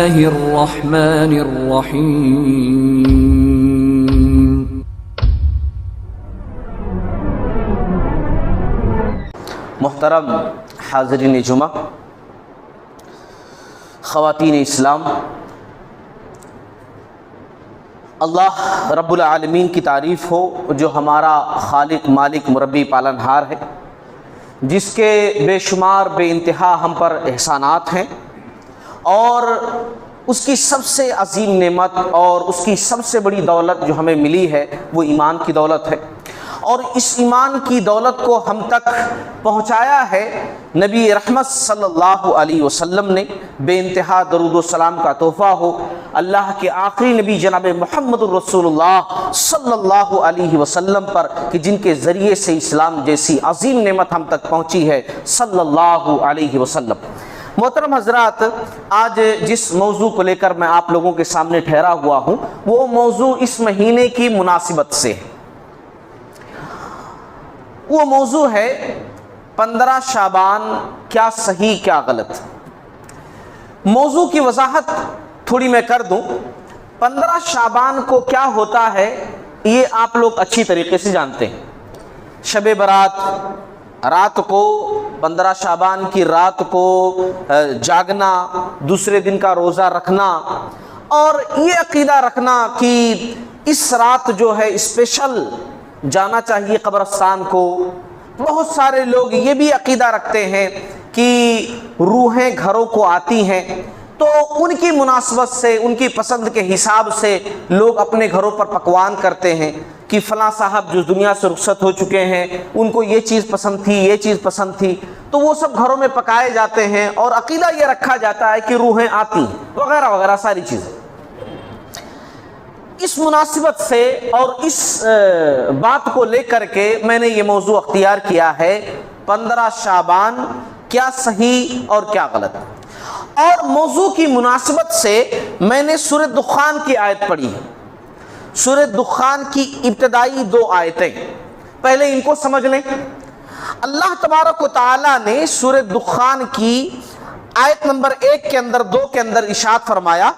الرحمن الرحیم۔ محترم حاضرین جمعہ، خواتین اسلام، اللہ رب العالمین کی تعریف ہو جو ہمارا خالق، مالک، مربی، پالنہار ہے، جس کے بے شمار بے انتہا ہم پر احسانات ہیں، اور اس کی سب سے عظیم نعمت اور اس کی سب سے بڑی دولت جو ہمیں ملی ہے وہ ایمان کی دولت ہے، اور اس ایمان کی دولت کو ہم تک پہنچایا ہے نبی رحمت صلی اللہ علیہ وسلم نے۔ بے انتہا درود و سلام کا تحفہ ہو اللہ کے آخری نبی جناب محمد الرسول اللہ صلی اللہ علیہ وسلم پر، کہ جن کے ذریعے سے اسلام جیسی عظیم نعمت ہم تک پہنچی ہے صلی اللہ علیہ وسلم۔ محترم حضرات، آج جس موضوع کو لے کر میں آپ لوگوں کے سامنے ٹھہرا ہوا ہوں وہ موضوع اس مہینے کی مناسبت سے ہے۔ وہ موضوع ہے 15 شعبان کیا صحیح کیا غلط۔ موضوع کی وضاحت تھوڑی میں کر دوں۔ 15 شعبان کو کیا ہوتا ہے یہ آپ لوگ اچھی طریقے سے جانتے ہیں۔ شب برات، رات کو 15 شعبان کی رات کو جاگنا، دوسرے دن کا روزہ رکھنا، اور یہ عقیدہ رکھنا کہ اس رات جو ہے اسپیشل جانا چاہیے قبرستان کو۔ بہت سارے لوگ یہ بھی عقیدہ رکھتے ہیں کہ روحیں گھروں کو آتی ہیں، تو ان کی مناسبت سے، ان کی پسند کے حساب سے لوگ اپنے گھروں پر پکوان کرتے ہیں کہ فلاں صاحب جو دنیا سے رخصت ہو چکے ہیں ان کو یہ چیز پسند تھی، یہ چیز پسند تھی، تو وہ سب گھروں میں پکائے جاتے ہیں، اور عقیدہ یہ رکھا جاتا ہے کہ روحیں آتی ہیں وغیرہ وغیرہ ساری چیزیں۔ اس مناسبت سے اور اس بات کو لے کر کے میں نے یہ موضوع اختیار کیا ہے 15 شعبان کیا صحیح اور کیا غلط۔ اور موضوع کی مناسبت سے میں نے سورہ دخان کی آیت پڑھی ہے۔ سورہ دخان کی ابتدائی 2 آیتیں، پہلے ان کو سمجھ لیں۔ اللہ تبارک و تعالی نے سورہ دخان کی آیت نمبر 1 کے اندر 2 کے اندر ارشاد فرمایا،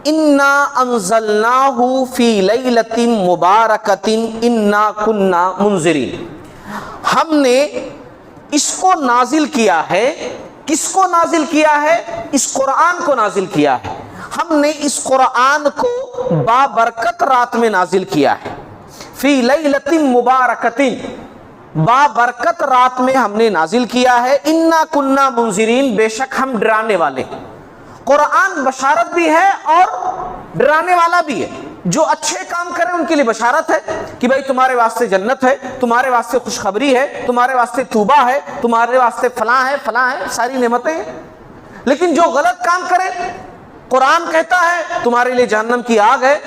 انا انزلناہ فی لیلۃ مبارکۃ انا کنا منذرین۔ ہم نے اس کو نازل کیا ہے۔ کس کو نازل کیا ہے؟ اس قرآن کو نازل کیا ہے۔ ہم نے اس قرآن کو بابرکت رات میں نازل کیا ہے۔ فی لیلۃ مبارکۃ، بابرکت رات میں ہم نے نازل کیا ہے۔ انا کنا منذرین، بے شک ہم ڈرانے والے ہیں۔ قرآن بشارت بھی ہے اور ڈرانے والا بھی ہے۔ جو اچھے کام کریں ان کے لیے بشارت ہے کہ بھائی تمہارے واسطے جنت ہے، تمہارے واسطے خوشخبری ہے، تمہارے واسطے توبہ ہے، تمہارے واسطے فلاں ہے فلاں ہے، ساری نعمتیں ہیں۔ لیکن جو غلط کام کرے، قرآن کہتا ہے تمہارے لیے جہنم کی آگ ہے،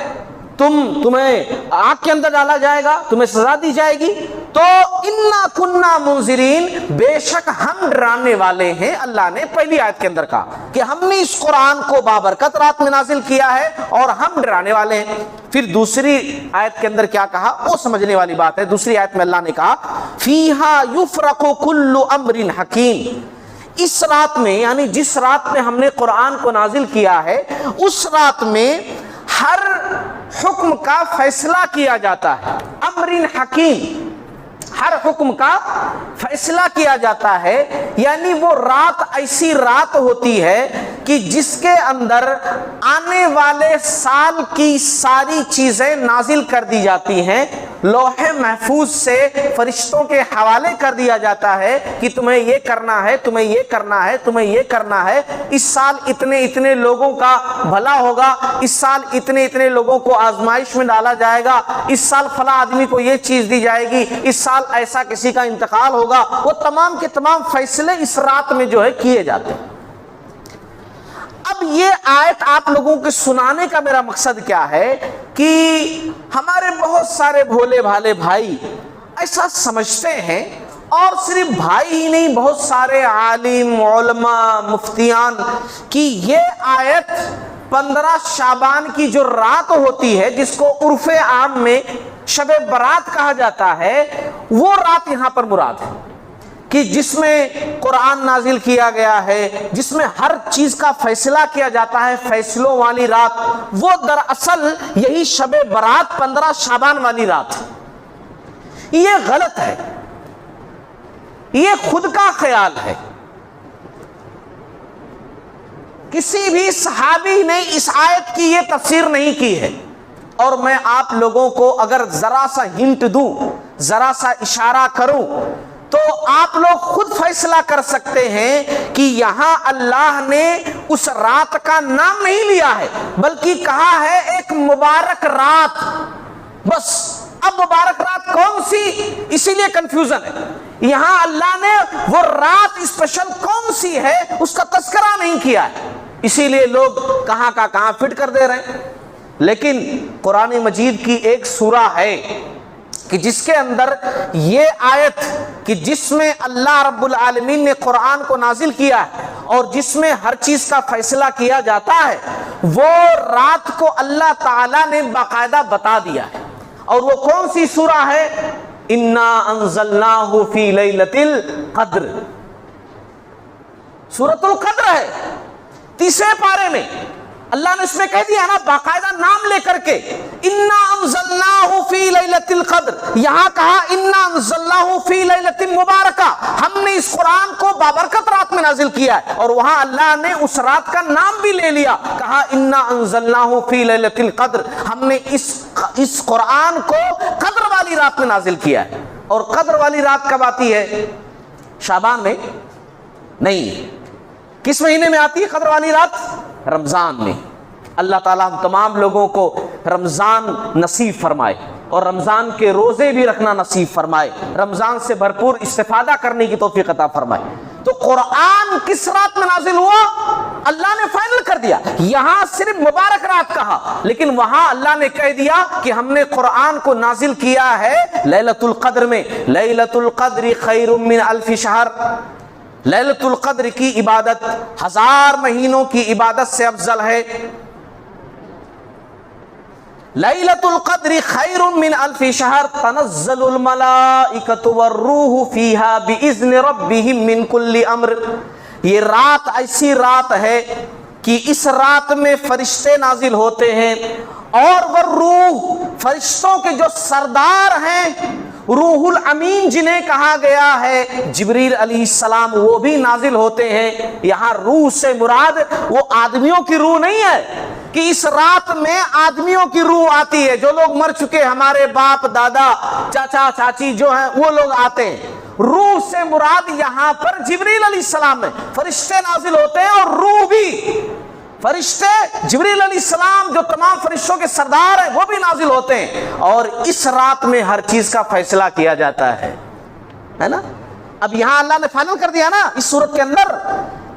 تمہیں آگ کے اندر ڈالا جائے گا، تمہیں سزا دی جائے گی، تو انا کنا منذرین، بے شک ہم ڈرانے والے ہیں۔ اللہ نے پہلی آیت کے اندر کہا کہ ہم نے اس قرآن کو بابرکت رات میں نازل کیا ہے اور ہم ڈرانے والے ہیں۔ پھر دوسری آیت کے اندر کیا کہا وہ سمجھنے والی بات ہے۔ دوسری آیت میں اللہ نے کہا فیہا یفرق کل امر حکیم، اس رات میں، یعنی جس رات میں ہم نے قرآن کو نازل کیا ہے، اس رات میں ہر حکم کا فیصلہ کیا جاتا ہے۔ امر حکیم، ہر حکم کا فیصلہ کیا جاتا ہے، یعنی وہ رات ایسی رات ہوتی ہے کہ جس کے اندر آنے والے سال کی ساری چیزیں نازل کر دی جاتی ہیں، لوح محفوظ سے فرشتوں کے حوالے کر دیا جاتا ہے کہ تمہیں یہ کرنا ہے، تمہیں یہ کرنا ہے، تمہیں یہ کرنا ہے، اس سال اتنے اتنے لوگوں کا بھلا ہوگا، اس سال اتنے اتنے لوگوں کو آزمائش میں ڈالا جائے گا، اس سال فلاں آدمی کو یہ چیز دی جائے گی، اس سال ایسا کسی کا انتقال ہوگا۔ وہ تمام کے تمام فیصلے اس رات میں جو ہے کیے جاتے ہیں۔ اب یہ آیت آپ لوگوں کے سنانے کا میرا مقصد کیا ہے کہ ہمارے بہت سارے بھولے بھالے بھائی ایسا سمجھتے ہیں، اور صرف بھائی ہی نہیں، بہت سارے عالم، علماء، مفتیان، کہ یہ آیت 15 شعبان کی جو رات ہوتی ہے جس کو عرف عام میں شب برات کہا جاتا ہے، وہ رات یہاں پر مراد ہے کہ جس میں قرآن نازل کیا گیا ہے، جس میں ہر چیز کا فیصلہ کیا جاتا ہے، فیصلوں والی رات، وہ دراصل یہی شب برات 15 شعبان والی رات ہے۔ یہ غلط ہے، یہ خود کا خیال ہے۔ کسی بھی صحابی نے اس آیت کی یہ تفسیر نہیں کی ہے، اور میں آپ لوگوں کو اگر ذرا سا ہنٹ دوں، ذرا سا اشارہ کروں، تو آپ لوگ خود فیصلہ کر سکتے ہیں کہ یہاں اللہ نے اس رات کا نام نہیں لیا ہے، بلکہ کہا ہے ایک مبارک رات، بس۔ اب مبارک رات کون سی، اسی لیے کنفیوژن ہے۔ یہاں اللہ نے وہ رات اسپیشل کون سی ہے اس کا تذکرہ نہیں کیا ہے، اسی لیے لوگ کہاں کا کہاں فٹ کر دے رہے ہیں۔ لیکن قرآن مجید کی ایک سورہ ہے کہ جس کے اندر یہ آیت کہ جس میں اللہ رب العالمین نے قرآن کو نازل کیا ہے اور جس میں ہر چیز کا فیصلہ کیا جاتا ہے، وہ رات کو اللہ تعالیٰ نے باقاعدہ بتا دیا ہے، اور وہ کون سی سورہ ہے؟ انا انزلناہ فی لیلۃ القدر، سورۃ القدر ہے، 30 پارے میں اللہ نے اس میں کہہ دیا نا باقاعدہ نام لے کر کے، انا انزلناہ فی لیلۃ القدر، یہاں کہا انا انزلناہ فی لیلۃ مبارکہ، ہم نے اس قرآن کو بابرکت رات میں نازل کیا ہے، اور وہاں اللہ نے اس رات کا نام بھی لے لیا، کہا انا انزلناہ فی لیلۃ القدر، ہم نے اس قرآن کو قدر والی رات میں نازل کیا ہے۔ اور قدر والی رات کب آتی ہے؟ شعبان میں نہیں۔ کس مہینے میں آتی ہے قدر والی رات؟ رمضان میں۔ اللہ تعالیٰ ہم تمام لوگوں کو رمضان نصیب فرمائے، اور رمضان کے روزے بھی رکھنا نصیب فرمائے، رمضان سے بھرپور استفادہ کرنے کی توفیق عطا فرمائے۔ تو قرآن کس رات میں نازل ہوا؟ اللہ نے فائنل کر دیا، یہاں صرف مبارک رات کہا، لیکن وہاں اللہ نے کہہ دیا کہ ہم نے قرآن کو نازل کیا ہے لیلۃ القدر میں۔ لیلۃ القدر خیر من الف شہر، لیلۃ القدر کی عبادت 1000 مہینوں کی عبادت سے افضل ہے۔ لیلۃ القدر خیر من الف شہر تنزل الملائکۃ والروح فیہا باذن ربہم من کل امر، یہ رات ایسی رات ہے کہ اس رات میں فرشتے نازل ہوتے ہیں، اور وہ روح، فرشتوں کے جو سردار ہیں، روح الامین جنہیں کہا گیا ہے، جبریل علیہ السلام، وہ بھی نازل ہوتے ہیں۔ یہاں روح سے مراد وہ آدمیوں کی روح نہیں ہے کہ اس رات میں آدمیوں کی روح آتی ہے، جو لوگ مر چکے، ہمارے باپ دادا چاچا چاچی جو ہیں وہ لوگ آتے ہیں۔ روح سے مراد یہاں پر جبریل علیہ السلام ہے، فرشتے نازل ہوتے ہیں، اور روح بھی، فرشتے جبریل علیہ السلام جو تمام فرشتوں کے سردار ہیں وہ بھی نازل ہوتے ہیں، اور اس رات میں ہر چیز کا فیصلہ کیا جاتا ہے نا۔ اب یہاں اللہ نے فائنل کر دیا نا اس سورت کے اندر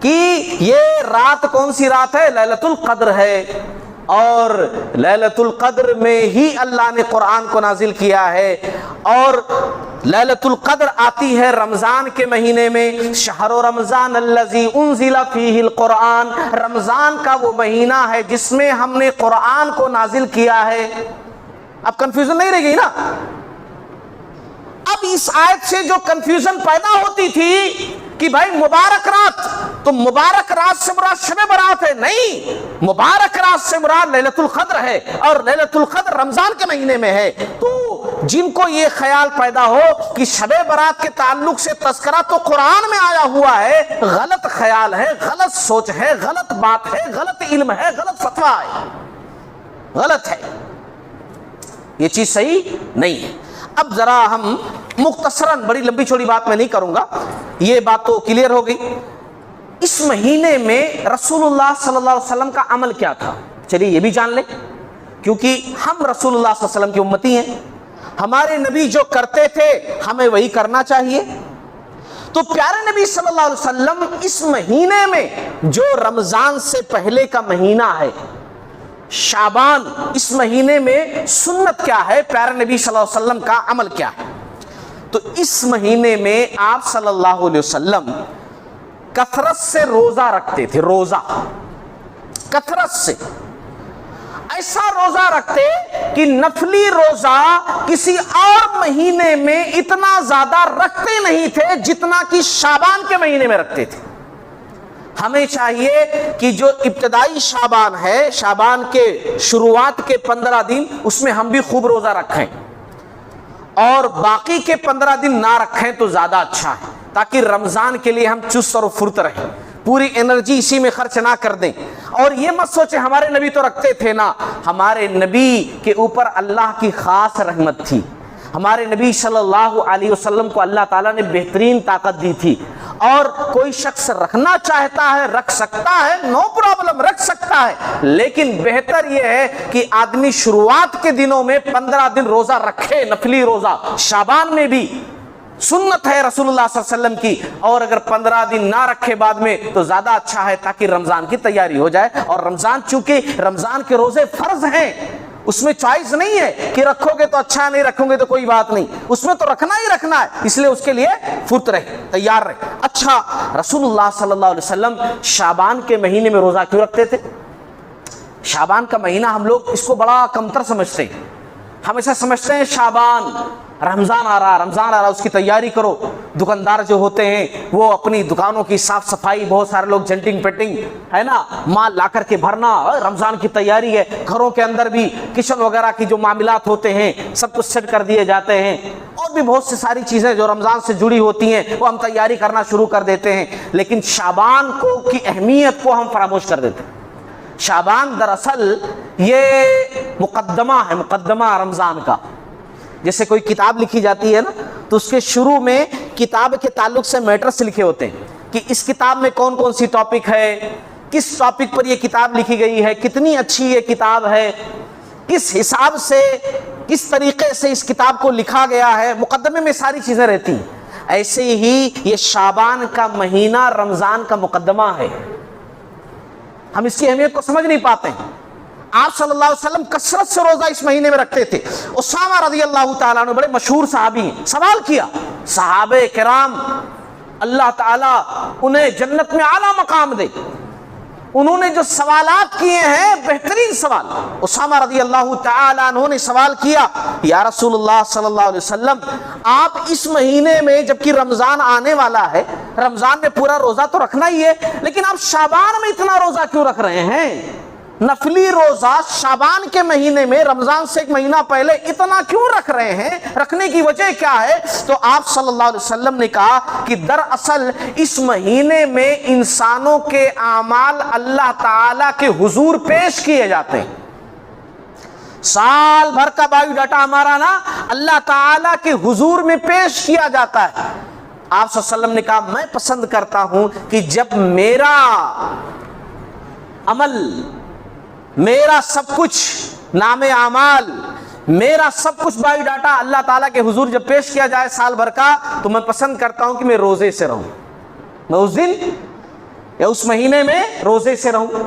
کہ یہ رات کون سی رات ہے؟ لیلۃ القدر ہے، اور لیلۃ القدر میں ہی اللہ نے قرآن کو نازل کیا ہے، اور لیلۃ القدر آتی ہے رمضان کے مہینے میں۔ شہر رمضان الذی انزل فیہ القرآن، رمضان کا وہ مہینہ ہے جس میں ہم نے قرآن کو نازل کیا ہے۔ اب کنفیوژن نہیں رہ گئی نا؟ اب اس آیت سے جو کنفیوژن پیدا ہوتی تھی کہ بھائی مبارک رات، تو مبارک رات سے مراد شب برات ہے، نہیں، مبارک رات سے مراد لیلۃ القدر ہے، اور لیلۃ القدر رمضان کے مہینے میں ہے۔ تو جن کو یہ خیال پیدا ہو کہ شب برات کے تعلق سے تذکرہ تو قرآن میں آیا ہوا ہے، غلط خیال ہے، غلط سوچ ہے، غلط بات ہے، غلط علم ہے، غلط فتویٰ ہے، غلط ہے، یہ چیز صحیح نہیں ہے۔ اب ذرا ہم مختصراً، بڑی لمبی چوڑی بات میں نہیں کروں گا، یہ بات تو کلیئر ہو گئی۔ اس مہینے میں رسول اللہ صلی اللہ علیہ وسلم کا عمل کیا تھا؟ چلیے یہ بھی جان لیں، کیونکہ ہم رسول اللہ صلی اللہ علیہ وسلم کی امتی ہیں، ہمارے نبی جو کرتے تھے ہمیں وہی کرنا چاہیے۔ تو پیارے نبی صلی اللہ علیہ وسلم اس مہینے میں، جو رمضان سے پہلے کا مہینہ ہے شعبان، اس مہینے میں سنت کیا ہے؟ پیارے نبی صلی اللہ علیہ وسلم کا عمل کیا ہے؟ تو اس مہینے میں آپ صلی اللہ علیہ وسلم کثرت سے روزہ رکھتے تھے، روزہ کثرت سے۔ ایسا روزہ رکھتے کہ نفلی روزہ کسی اور مہینے میں اتنا زیادہ رکھتے نہیں تھے جتنا کہ شعبان کے مہینے میں رکھتے تھے۔ ہمیں چاہیے کہ جو ابتدائی شعبان ہے، شعبان کے شروعات کے 15 دن، اس میں ہم بھی خوب روزہ رکھیں، اور باقی کے 15 دن نہ رکھیں تو زیادہ اچھا ہے، تاکہ رمضان کے لیے ہم چست اور پھرت رہیں، پوری انرجی اسی میں خرچ نہ کر دیں۔ اور یہ مت سوچیں ہمارے نبی تو رکھتے تھے نا، ہمارے نبی کے اوپر اللہ کی خاص رحمت تھی۔ ہمارے نبی صلی اللہ علیہ وسلم کو اللہ تعالیٰ نے بہترین طاقت دی تھی، اور کوئی شخص رکھنا چاہتا ہے رکھ سکتا ہے، نو پرابلم، رکھ سکتا ہے، لیکن بہتر یہ ہے کہ آدمی شروعات کے دنوں میں 15 دن روزہ رکھے، نفلی روزہ، شعبان میں بھی سنت ہے رسول اللہ صلی اللہ علیہ وسلم کی، اور اگر 15 دن نہ رکھے بعد میں تو زیادہ اچھا ہے، تاکہ رمضان کی تیاری ہو جائے۔ اور رمضان چونکہ رمضان کے روزے فرض ہیں، اس میں چوائس نہیں ہے کہ رکھو گے تو اچھا، نہیں رکھو گے تو کوئی بات نہیں، اس میں تو رکھنا ہی رکھنا ہے، اس لیے اس کے لیے فرت رہے، تیار رہے۔ اچھا، رسول اللہ صلی اللہ علیہ وسلم شعبان کے مہینے میں روزہ کیوں رکھتے تھے؟ شعبان کا مہینہ ہم لوگ اس کو بڑا کمتر سمجھتے ہیں، ہم ایسا سمجھتے ہیں شعبان رمضان آ رہا، اس کی تیاری کرو۔ دکاندار جو ہوتے ہیں وہ اپنی دکانوں کی صاف صفائی، بہت سارے لوگ جنٹنگ پیٹنگ ہے نا، مال لا کر کے بھرنا، رمضان کی تیاری ہے۔ گھروں کے اندر بھی کچن وغیرہ کی جو معاملات ہوتے ہیں سب کچھ سیٹ کر دیے جاتے ہیں، اور بھی بہت سی ساری چیزیں جو رمضان سے جڑی ہوتی ہیں وہ ہم تیاری کرنا شروع کر دیتے ہیں، لیکن شعبان کی اہمیت کو ہم فراموش کر دیتے ہیں۔ شعبان دراصل یہ مقدمہ رمضان کا۔ جیسے کوئی کتاب لکھی جاتی ہے نا، تو اس کے شروع میں کتاب کے تعلق سے میٹرز لکھے ہوتے ہیں کہ اس کتاب میں کون کون سی ٹاپک ہے، کس ٹاپک پر یہ کتاب لکھی گئی ہے، کتنی اچھی یہ کتاب ہے، کس حساب سے، کس طریقے سے اس کتاب کو لکھا گیا ہے، مقدمے میں ساری چیزیں رہتی ہیں۔ ایسے ہی یہ شعبان کا مہینہ رمضان کا مقدمہ ہے، ہم اس کی اہمیت کو سمجھ نہیں پاتے ہیں۔ آپ صلی اللہ علیہ وسلم کثرت سے روزہ اس مہینے میں رکھتے تھے۔ اسامہ رضی اللہ تعالیٰ عنہ بڑے مشہور صحابی ہیں، سوال کیا، صحابہ کرام اللہ تعالیٰ انہیں جنت میں اعلیٰ مقام دے، انہوں نے جو سوالات کیے ہیں بہترین سوال۔ اسامہ رضی اللہ تعالیٰ عنہ نے سوال کیا، یا رسول اللہ صلی اللہ علیہ وسلم، آپ اس مہینے میں جبکہ رمضان آنے والا ہے، رمضان میں پورا روزہ تو رکھنا ہی ہے، لیکن آپ شعبان میں اتنا روزہ کیوں رکھ رہے ہیں؟ نفلی روزہ شعبان کے مہینے میں رمضان سے ایک مہینہ پہلے اتنا کیوں رکھ رہے ہیں؟ رکھنے کی وجہ کیا ہے؟ تو آپ صلی اللہ علیہ وسلم نے کہا کہ دراصل اس مہینے میں انسانوں کے اعمال اللہ تعالیٰ کے حضور پیش کیے جاتے ہیں۔ سال بھر کا بایو ڈاٹا ہمارا نا اللہ تعالیٰ کے حضور میں پیش کیا جاتا ہے۔ آپ صلی اللہ علیہ وسلم نے کہا میں پسند کرتا ہوں کہ جب میرا عمل، میرا سب کچھ نام اعمال، میرا سب کچھ بایو ڈاٹا اللہ تعالیٰ کے حضور جب پیش کیا جائے سال بھر کا، تو میں پسند کرتا ہوں کہ میں روزے سے رہوں، میں اس دن یا اس مہینے میں روزے سے رہوں۔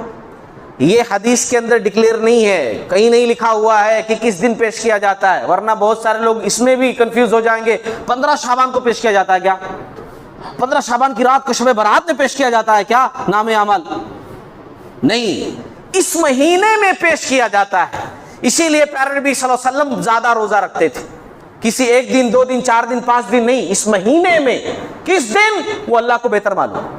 یہ حدیث کے اندر ڈکلیئر نہیں ہے، کہیں نہیں لکھا ہوا ہے کہ کس دن پیش کیا جاتا ہے، ورنہ بہت سارے لوگ اس میں بھی کنفیوز ہو جائیں گے۔ 15 شعبان کو پیش کیا جاتا ہے کیا؟ 15 شعبان کی رات کو شب برات میں پیش کیا جاتا ہے کیا نام اعمال؟ نہیں، اس مہینے میں پیش کیا جاتا ہے۔ اسی لیے پیارے نبی صلی اللہ علیہ وسلم زیادہ روزہ رکھتے تھے، کسی ایک دن، 2 دن، 4 دن، 5 دن نہیں، اس مہینے میں۔ کس دن؟ وہ اللہ کو بہتر معلوم۔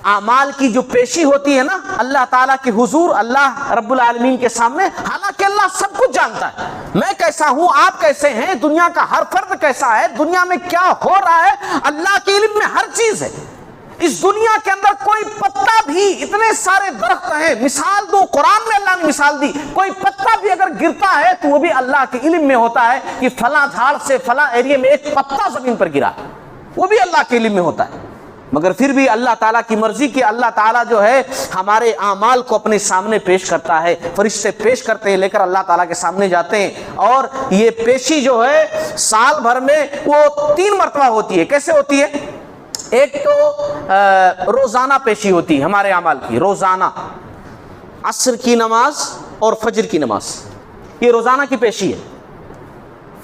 اعمال کی جو پیشی ہوتی ہے نا اللہ تعالیٰ کے حضور، اللہ رب العالمین کے سامنے، حالانکہ اللہ سب کچھ جانتا ہے، میں کیسا ہوں، آپ کیسے ہیں، دنیا کا ہر فرد کیسا ہے، دنیا میں کیا ہو رہا ہے، اللہ کے علم میں ہر چیز ہے۔ اس دنیا کے اندر کوئی پتا بھی، اتنے سارے درخت ہیں، مثال دو، قرآن میں اللہ نے مثال دی، کوئی پتا بھی اگر گرتا ہے تو وہ بھی اللہ کے علم میں ہوتا ہے کہ فلاں جھاڑ سے فلاں ایریا میں ایک پتا زمین پر گرا، وہ بھی اللہ کے علم میں ہوتا ہے۔ مگر پھر بھی اللہ تعالیٰ کی مرضی کی اللہ تعالیٰ جو ہے ہمارے اعمال کو اپنے سامنے پیش کرتا ہے، فرشتے پیش کرتے ہیں، لے کر اللہ تعالیٰ کے سامنے جاتے ہیں، اور یہ پیشی جو ہے سال بھر میں وہ 3 مرتبہ ہوتی ہے۔ کیسے ہوتی ہے؟ ایک تو روزانہ پیشی ہوتی ہے ہمارے اعمال کی، روزانہ عصر کی نماز اور فجر کی نماز، یہ روزانہ کی پیشی ہے۔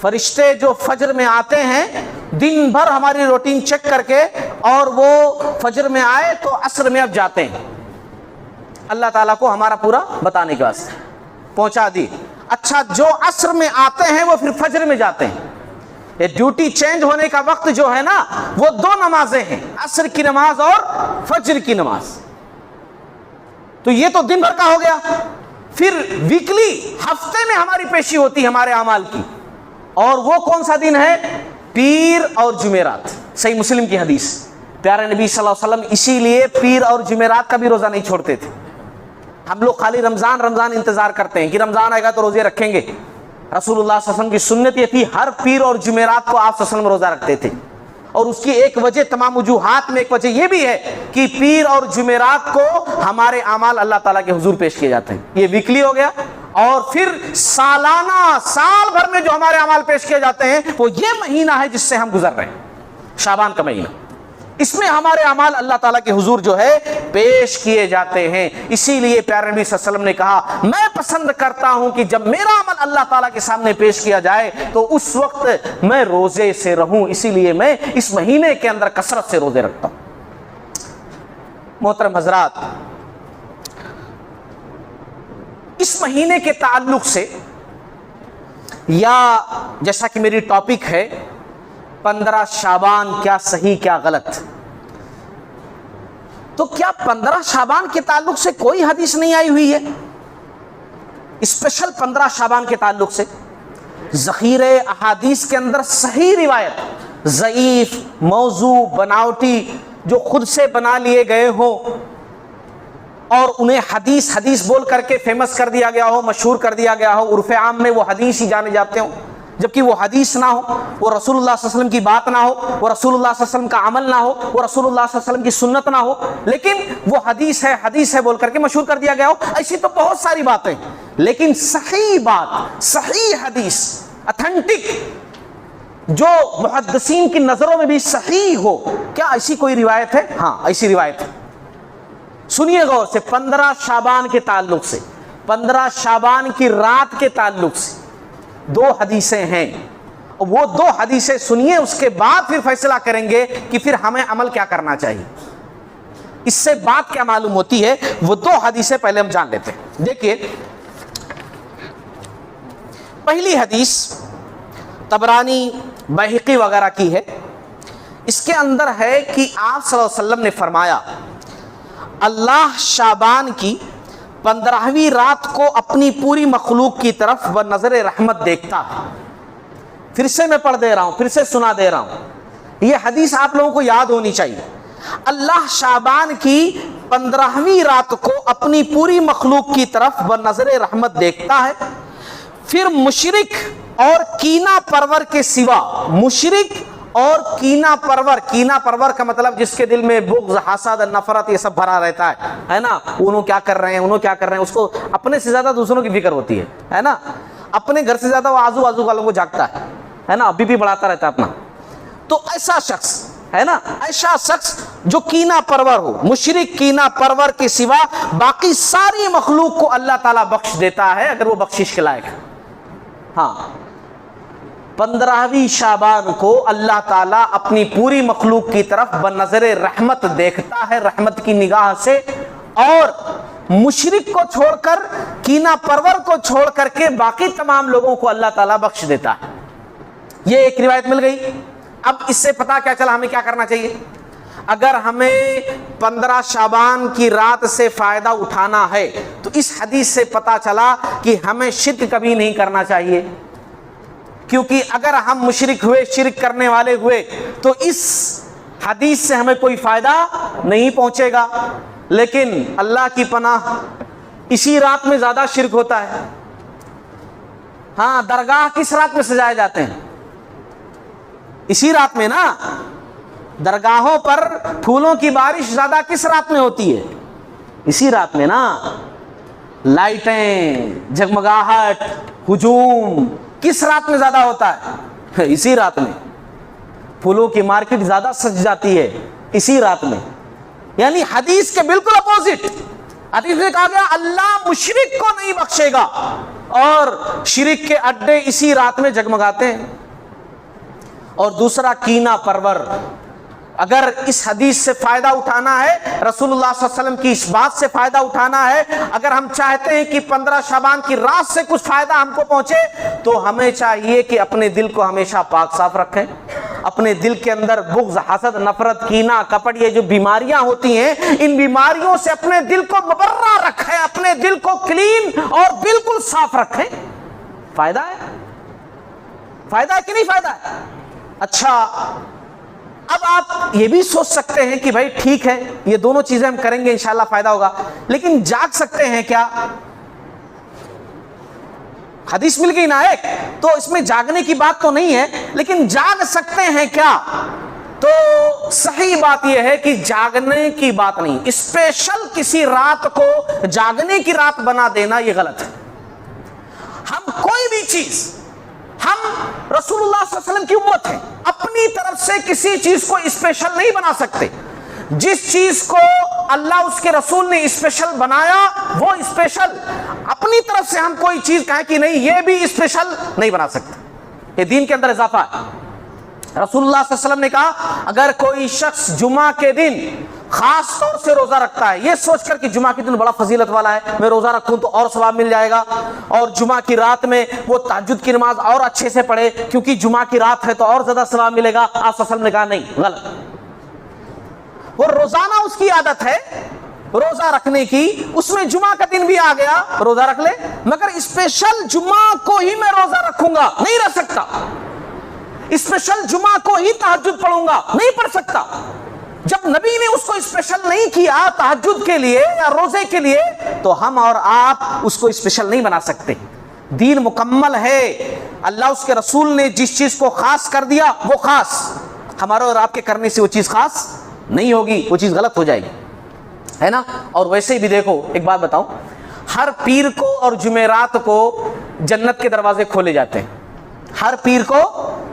فرشتے جو فجر میں آتے ہیں دن بھر ہماری روٹین چیک کر کے، اور وہ فجر میں آئے تو عصر میں اب جاتے ہیں، اللہ تعالیٰ کو ہمارا پورا بتانے کے واسطے پہنچا دی. اچھا جو عصر میں آتے ہیں وہ پھر فجر میں جاتے ہیں. یہ ڈیوٹی چینج ہونے کا وقت جو ہے نا وہ دو نمازیں ہیں, عصر کی نماز اور فجر کی نماز. تو یہ تو دن بھر کا ہو گیا. پھر ویکلی ہفتے میں ہماری پیشی ہوتی ہے ہمارے اعمال کی, اور وہ کون سا دن ہے؟ پیر اور جمعرات. صحیح مسلم کی حدیث, پیارے نبی صلی اللہ علیہ وسلم اسی لیے پیر اور جمعرات کا بھی روزہ نہیں چھوڑتے تھے. ہم لوگ خالی رمضان انتظار کرتے ہیں کہ رمضان آئے گا تو روزے رکھیں گے. رسول اللہ صلی اللہ علیہ وسلم کی سنت یہ تھی, ہر پیر اور جمعرات کو آپ صلی اللہ علیہ وسلم روزہ رکھتے تھے. اور اس کی ایک وجہ, تمام وجوہات میں ایک وجہ یہ بھی ہے کہ پیر اور جمعرات کو ہمارے اعمال اللہ تعالیٰ کے حضور پیش کیے جاتے ہیں. یہ ویکلی ہو گیا. اور پھر سالانہ, سال بھر میں جو ہمارے اعمال پیش کیے جاتے ہیں وہ یہ مہینہ ہے جس سے ہم گزر رہے ہیں, شعبان کا مہینہ. اس میں ہمارے اعمال اللہ تعالیٰ کے حضور جو ہے پیش کیے جاتے ہیں. اسی لیے پیارے نبی صلی اللہ علیہ وسلم نے کہا میں پسند کرتا ہوں کہ جب میرا عمل اللہ تعالیٰ کے سامنے پیش کیا جائے تو اس وقت میں روزے سے رہوں. اسی لیے میں اس مہینے کے اندر کثرت سے روزے رکھتا ہوں. محترم حضرات, اس مہینے کے تعلق سے, یا جیسا کہ میری ٹاپک ہے 15 شعبان کیا صحیح کیا غلط, تو کیا 15 شعبان کے تعلق سے کوئی حدیث نہیں آئی ہوئی ہے؟ اسپیشل 15 شعبان کے تعلق سے ذخیرے احادیث کے اندر صحیح روایت, ضعیف, موضوع, بناوٹی جو خود سے بنا لیے گئے ہوں اور انہیں حدیث بول کر کے فیمس کر دیا گیا ہو, مشہور کر دیا گیا ہو, عرف عام میں وہ حدیث ہی جانے جاتے ہوں, جبکہ وہ حدیث نہ ہو, وہ رسول اللہ صلی اللہ علیہ وسلم کی بات نہ ہو, وہ رسول اللہ صلی اللہ علیہ وسلم کا عمل نہ ہو, وہ رسول اللہ صلی اللہ علیہ وسلم کی سنت نہ ہو, لیکن وہ حدیث ہے بول کر کے مشہور کر دیا گیا ہو. ایسی تو بہت ساری باتیں, لیکن صحیح بات, صحیح حدیث, اتھینٹک, جو محدثین کی نظروں میں بھی صحیح ہو, کیا ایسی کوئی روایت ہے؟ ہاں ایسی روایت ہے. سنیے غور سے, 15 شعبان کے تعلق سے, 15 شعبان کی رات کے تعلق سے 2 حدیثیں ہیں. وہ 2 حدیثیں سنیے, اس کے بعد پھر فیصلہ کریں گے کہ پھر ہمیں عمل کیا کرنا چاہیے. اس سے بات کیا معلوم ہوتی ہے, وہ 2 حدیثیں پہلے ہم جان لیتے ہیں. دیکھیے, پہلی حدیث طبرانی, بیہقی وغیرہ کی ہے. اس کے اندر ہے کہ آپ صلی اللہ علیہ وسلم نے فرمایا اللہ شعبان کی 15ویں رات کو اپنی پوری مخلوق کی طرف بنظر رحمت دیکھتا ہے. پھر سے میں پڑھ دے رہا ہوں, پھر سے سنا دے رہا ہوں, یہ حدیث آپ لوگوں کو یاد ہونی چاہیے. اللہ شعبان کی 15ویں رات کو اپنی پوری مخلوق کی طرف بنظر رحمت دیکھتا ہے. پھر مشرک اور کینہ پرور کے سوا, مشرک اور کینہ پرور کا مطلب جس کے دل میں بغض, حسد, نفرت یہ سب بھرا رہتا ہے نا, انہوں کیا کر رہے ہیں, اس کو اپنے سے زیادہ دوسروں کی فکر ہوتی ہے نا, اپنے گھر سے زیادہ وہ آزو والوں کو جاگتا ہے نا, ابھی بھی بڑھاتا رہتا ہے اپنا. تو ایسا شخص ہے نا, ایسا شخص جو کینہ پرور ہو, مشرک کینہ پرور کے سوا باقی ساری مخلوق کو اللہ تعالیٰ بخش دیتا ہے اگر وہ بخشش کے لائق ہے. ہاں, 15ویں شعبان کو اللہ تعالیٰ اپنی پوری مخلوق کی طرف بنظر رحمت دیکھتا ہے, رحمت کی نگاہ سے, اور مشرک کو چھوڑ کر, کینہ پرور کو چھوڑ کر کے باقی تمام لوگوں کو اللہ تعالیٰ بخش دیتا ہے. یہ ایک روایت مل گئی. اب اس سے پتہ کیا چلا ہمیں کیا کرنا چاہیے. اگر ہمیں 15 شعبان کی رات سے فائدہ اٹھانا ہے تو اس حدیث سے پتہ چلا کہ ہمیں شرک کبھی نہیں کرنا چاہیے, کیونکہ اگر ہم مشرک ہوئے, شرک کرنے والے ہوئے تو اس حدیث سے ہمیں کوئی فائدہ نہیں پہنچے گا. لیکن اللہ کی پناہ اسی رات میں زیادہ شرک ہوتا ہے. ہاں, درگاہ کس رات میں سجائے جاتے ہیں؟ اسی رات میں نا. درگاہوں پر پھولوں کی بارش زیادہ کس رات میں ہوتی ہے؟ اسی رات میں نا. لائٹیں, جگمگاہٹ, ہجوم کس رات میں زیادہ ہوتا ہے؟ اسی رات میں. پھولوں کی مارکیٹ زیادہ سج جاتی ہے اسی رات میں. یعنی حدیث کے بالکل اپوزٹ. حدیث میں کہا گیا اللہ مشرک کو نہیں بخشے گا, اور شرک کے اڈے اسی رات میں جگمگاتے ہیں. اور دوسرا کینہ پرور, اگر اس حدیث سے فائدہ اٹھانا ہے، رسول اللہ صلی اللہ علیہ وسلم کی اس بات سے فائدہ اٹھانا ہے، اگر ہم چاہتے ہیں کہ 15 شعبان کی رات سے کچھ فائدہ ہم کو پہنچے، تو ہمیں چاہیے کہ اپنے دل کو ہمیشہ پاک صاف رکھیں، اپنے دل کے اندر بغض، حسد، نفرت، کینہ، کپٹ، یہ جو بیماریاں ہوتی ہیں، ان بیماریوں سے اپنے دل کو مبرہ رکھیں، اپنے دل کو کلین اور بالکل صاف رکھیں۔ فائدہ ہے، فائدہ ہے کہ نہیں فائدہ ہے؟ اچھا، اب آپ یہ بھی سوچ سکتے ہیں کہ بھائی ٹھیک ہے، یہ دونوں چیزیں ہم کریں گے انشاءاللہ فائدہ ہوگا، لیکن جاگ سکتے ہیں کیا؟ حدیث مل گئی نا ایک، تو اس میں جاگنے کی بات تو نہیں ہے، لیکن جاگ سکتے ہیں کیا؟ تو صحیح بات یہ ہے کہ جاگنے کی بات نہیں، اسپیشل کسی رات کو جاگنے کی رات بنا دینا یہ غلط ہے۔ ہم کوئی بھی چیز، ہم رسول اللہ صلی اللہ علیہ وسلم کی امت ہیں، اپنی طرف سے کسی چیز کو اسپیشل نہیں بنا سکتے۔ جس چیز کو اللہ اس کے رسول نے اسپیشل بنایا وہ اسپیشل، اپنی طرف سے ہم کوئی چیز کہیں کہ نہیں یہ بھی اسپیشل نہیں بنا سکتے، یہ دین کے اندر اضافہ ہے۔ رسول اللہ صلی اللہ علیہ وسلم نے کہا اگر کوئی شخص جمعہ کے دن خاص طور سے روزہ رکھتا ہے، یہ سوچ کر کہ جمعہ کے دن بڑا فضیلت والا ہے، میں روزہ رکھوں تو اور ثواب مل جائے گا، اور جمعہ کی رات میں وہ تہجد کی نماز اور اچھے سے پڑھے کیونکہ جمعہ کی رات ہے تو اور زیادہ ثواب ملے گا، آپ صلی اللہ علیہ وسلم نے کہا نہیں، غلط۔ وہ روزانہ اس کی عادت ہے روزہ رکھنے کی، اس میں جمعہ کا دن بھی آ گیا روزہ رکھ لے، مگر اسپیشل جمعہ کو ہی میں روزہ رکھوں گا نہیں رکھ سکتا، اسپیشل جمعہ کو ہی تہجد پڑھوں گا نہیں پڑھ سکتا۔ جب نبی نے اس کو اسپیشل نہیں کیا تہجد کے لیے یا روزے کے لیے، تو ہم اور آپ اس کو اسپیشل نہیں بنا سکتے۔ دین مکمل ہے، اللہ اس کے رسول نے جس چیز کو خاص کر دیا وہ خاص، ہمارے اور آپ کے کرنے سے وہ چیز خاص نہیں ہوگی، وہ چیز غلط ہو جائے گی، ہے نا۔ اور ویسے بھی دیکھو ایک بات بتاؤں، ہر پیر کو اور جمعرات کو جنت کے دروازے کھولے جاتے ہیں، ہر پیر کو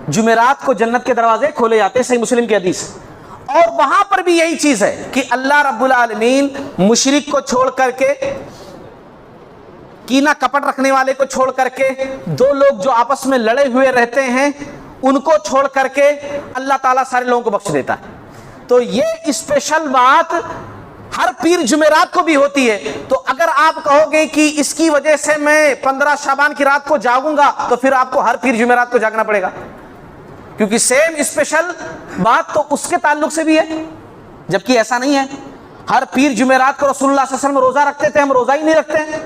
جمعرات کو جنت کے دروازے کھولے جاتے ہیں، صحیح مسلم کی حدیث۔ اور وہاں پر بھی یہی چیز ہے کہ اللہ رب العالمین مشرک کو چھوڑ کر کے، کینہ کپٹ رکھنے والے کو چھوڑ کر کے، دو لوگ جو آپس میں لڑے ہوئے رہتے ہیں ان کو چھوڑ کر کے اللہ تعالیٰ سارے لوگوں کو بخش دیتا ہے۔ تو یہ اسپیشل بات ہر پیر جمعرات کو بھی ہوتی ہے۔ تو اگر آپ کہو گے کہ اس کی وجہ سے میں 15 شعبان کی رات کو جاگوں گا، تو پھر آپ کو ہر پیر جمعرات کو جاگنا پڑے گا، کیونکہ سیم اسپیشل بات تو اس کے تعلق سے بھی ہے، جبکہ ایسا نہیں ہے۔ ہر پیر جمعرات کو رسول اللہ صلی اللہ علیہ وسلم روزہ رکھتے تھے، ہم روزہ ہی نہیں رکھتے ہیں۔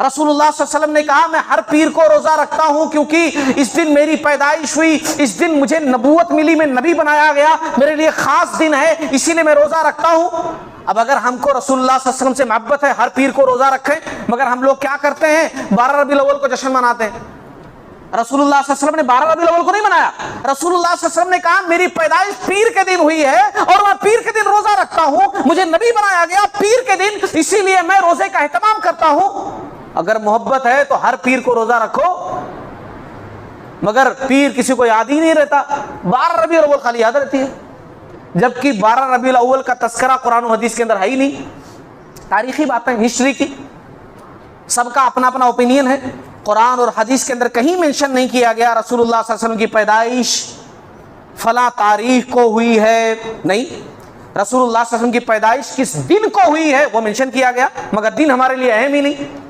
رسول اللہ صلی اللہ علیہ وسلم نے کہا میں ہر پیر کو روزہ رکھتا ہوں کیونکہ اس دن میری پیدائش ہوئی، اس دن مجھے نبوت ملی، میں نبی بنایا گیا، میرے لیے خاص دن ہے، اسی لیے میں روزہ رکھتا ہوں۔ اب اگر ہم کو رسول اللہ صلی اللہ علیہ وسلم سے محبت ہے ہر پیر کو روزہ رکھیں، مگر ہم لوگ کیا کرتے ہیں 12 ربیع الاول کو جشن مناتے ہیں۔ رسول اللہ صلی اللہ علیہ وسلم نے 12 ربیع الاول کو نہیں منایا، رسول اللہ صلی اللہ علیہ وسلم نے کہا میری پیدائش پیر کے دن ہوئی ہے اور میں پیر کے دن روزہ رکھتا ہوں، مجھے نبی بنایا گیا پیر کے دن، اسی لیے میں روزے کا اہتمام کرتا ہوں۔ اگر محبت ہے تو ہر پیر کو روزہ رکھو، مگر پیر کسی کو یاد ہی نہیں رہتا، 12 ربیع الاول خالی یاد رہتی ہے، جبکہ 12 ربیع الاول کا تذکرہ قرآن و حدیث کے اندر ہے ہی نہیں۔ تاریخی باتیں، ہسٹری کی، سب کا اپنا اپنا اوپینین ہے، قرآن اور حدیث کے اندر کہیں مینشن نہیں کیا گیا رسول اللہ صلی اللہ علیہ وسلم کی پیدائش فلاں تاریخ کو ہوئی ہے، نہیں، رسول اللہ صلی اللہ علیہ وسلم کی پیدائش کس دن کو ہوئی ہے وہ مینشن کیا گیا، مگر دن ہمارے لیے اہم ہی نہیں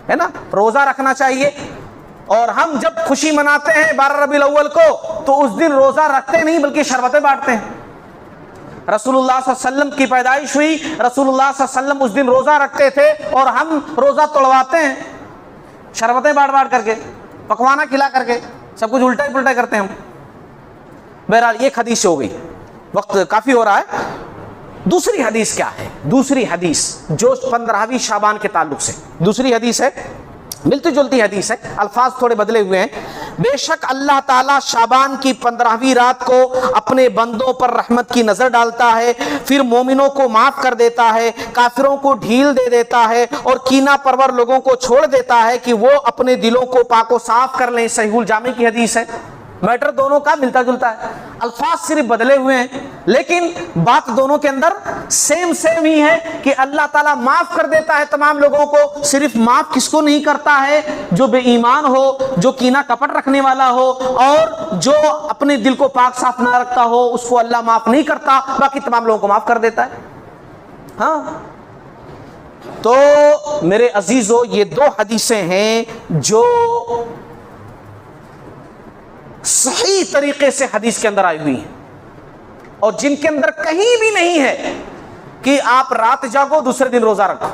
ہے نا۔ روزہ رکھنا چاہیے، اور ہم جب خوشی مناتے ہیں 12 ربیع الاول کو تو اس دن روزہ رکھتے نہیں بلکہ شربتیں بانٹتے ہیں۔ رسول اللہ صلی اللہ علیہ وسلم کی پیدائش ہوئی، رسول اللہ صلی اللہ علیہ وسلم اس دن روزہ رکھتے تھے اور ہم روزہ توڑواتے ہیں شربتیں بانٹ بانٹ کر کے، پکوانا کھلا کر کے، سب کچھ الٹا ہی پلٹا کرتے ہیں ہم۔ بہرحال یہ حدیث ہو گئی، وقت کافی ہو رہا ہے۔ دوسری حدیث کیا ہے؟ دوسری حدیث جو 15ویں شعبان کے تعلق سے دوسری حدیث ہے، ملتی جلتی حدیث ہے، الفاظ تھوڑے بدلے ہوئے ہیں۔ بے شک اللہ تعالیٰ شعبان کی 15ویں رات کو اپنے بندوں پر رحمت کی نظر ڈالتا ہے، پھر مومنوں کو معاف کر دیتا ہے، کافروں کو ڈھیل دے دیتا ہے اور کینہ پرور لوگوں کو چھوڑ دیتا ہے کہ وہ اپنے دلوں کو پاک و صاف کر لیں۔ صحیح الجامع کی حدیث ہے، میٹر دونوں کا ملتا جلتا ہے، الفاظ صرف بدلے ہوئے ہیں لیکن بات دونوں کے اندر سیم ہی ہے کہ اللہ تعالیٰ معاف کر دیتا ہے تمام لوگوں کو۔ صرف معاف کس کو نہیں کرتا ہے؟ جو بے ایمان ہو، جو کینہ کپٹ رکھنے والا ہو، اور جو اپنے دل کو پاک صاف نہ رکھتا ہو، اس کو اللہ معاف نہیں کرتا، باقی تمام لوگوں کو معاف کر دیتا ہے۔ ہاں، تو میرے عزیزو، یہ دو حدیثیں ہیں جو صحیح طریقے سے حدیث کے اندر آئی ہوئی ہیں، اور جن کے اندر کہیں بھی نہیں ہے کہ آپ رات جاگو دوسرے دن روزہ رکھو۔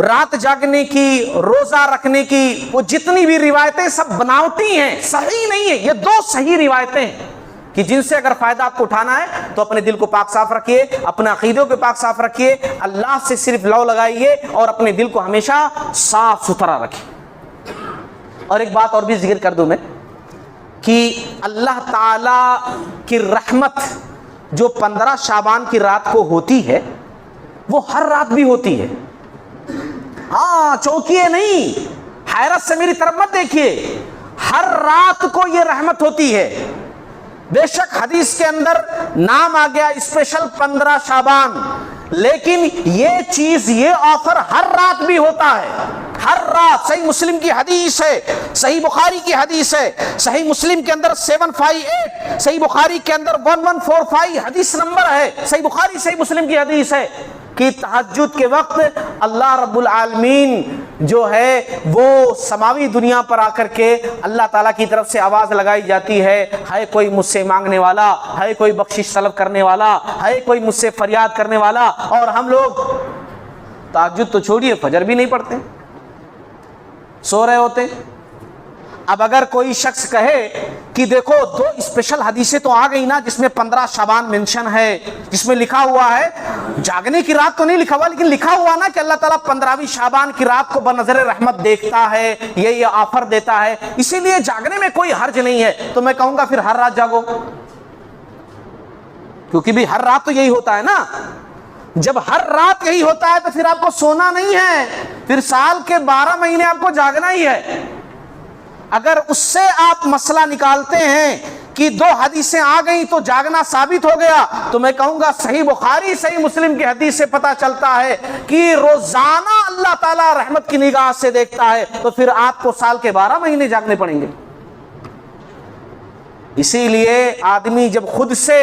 رات جاگنے کی، روزہ رکھنے کی وہ جتنی بھی روایتیں سب بناوٹی ہیں، صحیح نہیں ہے۔ یہ دو صحیح روایتیں ہیں کہ جن سے اگر فائدہ آپ کو اٹھانا ہے تو اپنے دل کو پاک صاف رکھیے، اپنے عقیدوں کو پاک صاف رکھیے، اللہ سے صرف لو لگائیے اور اپنے دل کو ہمیشہ صاف ستھرا رکھیے۔ اور ایک بات اور بھی ذکر کر دوں میں کہ اللہ تعالی کی رحمت جو 15 شعبان کی رات کو ہوتی ہے وہ ہر رات بھی ہوتی ہے۔ ہاں، چونکیے نہیں، حیرت سے میری طرف مت دیکھیے، ہر رات کو یہ رحمت ہوتی ہے۔ بے شک حدیث کے اندر نام آ گیا اسپیشل 15 شعبان، لیکن یہ چیز، یہ آفر ہر رات بھی ہوتا ہے، ہر رات۔ صحیح مسلم کی حدیث ہے، صحیح بخاری کی حدیث ہے، صحیح مسلم کے اندر 758، صحیح بخاری کے اندر 1145 حدیث نمبر ہے، صحیح بخاری صحیح مسلم کی حدیث ہے کہ تہجد کے وقت اللہ رب العالمین جو ہے وہ سماوی دنیا پر آ کر کے اللہ تعالیٰ کی طرف سے آواز لگائی جاتی ہے کوئی مجھ سے مانگنے والا، ہے کوئی بخشش طلب کرنے والا، ہے کوئی مجھ سے فریاد کرنے والا۔ اور ہم لوگ تہجد تو چھوڑیے، فجر بھی نہیں پڑھتے، سو رہے ہوتے۔ اب اگر کوئی شخص کہے کہ دیکھو دو اسپیشل حدیثیں تو آ گئی نا جس میں 15 شعبان منشن ہے، جس میں لکھا ہوا ہے، جاگنے کی رات تو نہیں لکھا ہوا لیکن لکھا ہوا نا کہ اللہ تعالیٰ 15ویں شعبان کی رات کو بنظر رحمت دیکھتا ہے، یہ آفر دیتا ہے، اسی لیے جاگنے میں کوئی حرج نہیں ہے، تو میں کہوں گا پھر ہر رات جاگو، کیونکہ بھی ہر رات تو یہی ہوتا ہے نا۔ جب ہر رات یہی ہوتا ہے تو پھر آپ کو سونا نہیں ہے، پھر سال کے 12 مہینے آپ کو جاگنا ہی ہے۔ اگر اس سے آپ مسئلہ نکالتے ہیں کہ دو حدیثیں آ گئیں تو جاگنا ثابت ہو گیا، تو میں کہوں گا صحیح بخاری صحیح مسلم کی حدیث سے پتہ چلتا ہے کہ روزانہ اللہ تعالیٰ رحمت کی نگاہ سے دیکھتا ہے، تو پھر آپ کو سال کے 12 مہینے جاگنے پڑیں گے۔ اسی لیے آدمی جب خود سے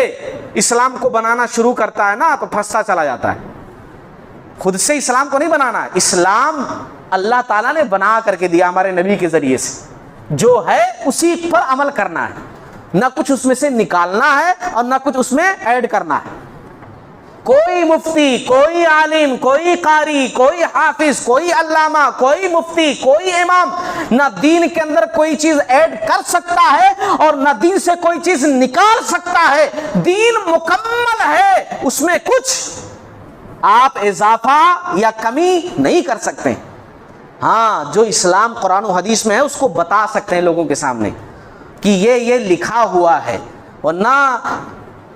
اسلام کو بنانا شروع کرتا ہے نا تو پھنستا چلا جاتا ہے۔ خود سے اسلام کو نہیں بنانا ہے، اسلام اللہ تعالیٰ نے بنا کر کے دیا ہمارے نبی کے ذریعے سے، جو ہے اسی پر عمل کرنا ہے، نہ کچھ اس میں سے نکالنا ہے اور نہ کچھ اس میں ایڈ کرنا ہے۔ کوئی مفتی، کوئی عالم، کوئی قاری، کوئی حافظ، کوئی علامہ، کوئی مفتی، کوئی امام نہ دین کے اندر کوئی چیز ایڈ کر سکتا ہے اور نہ دین سے کوئی چیز نکال سکتا ہے۔ دین مکمل ہے، اس میں کچھ آپ اضافہ یا کمی نہیں کر سکتے۔ ہاں، جو اسلام قرآن و حدیث میں ہے اس کو بتا سکتے ہیں لوگوں کے سامنے کہ یہ لکھا ہوا ہے، ورنہ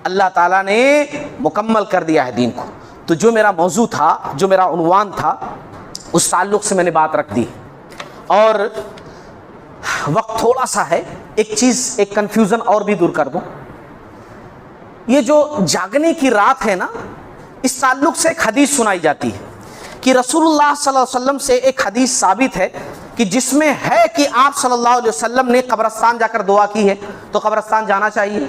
اللہ تعالیٰ نے مکمل کر دیا ہے دین کو۔ تو جو میرا موضوع تھا، جو میرا عنوان تھا، اس تعلق سے میں نے بات رکھ دی، اور وقت تھوڑا سا ہے، ایک چیز، ایک کنفیوژن اور بھی دور کر دوں۔ یہ جو جاگنے کی رات ہے نا، اس تعلق سے ایک حدیث سنائی جاتی ہے کہ رسول اللہ صلی اللہ علیہ وسلم سے ایک حدیث ثابت ہے کہ جس میں ہے کہ آپ صلی اللہ علیہ وسلم نے قبرستان جا کر دعا کی ہے، تو قبرستان جانا چاہیے،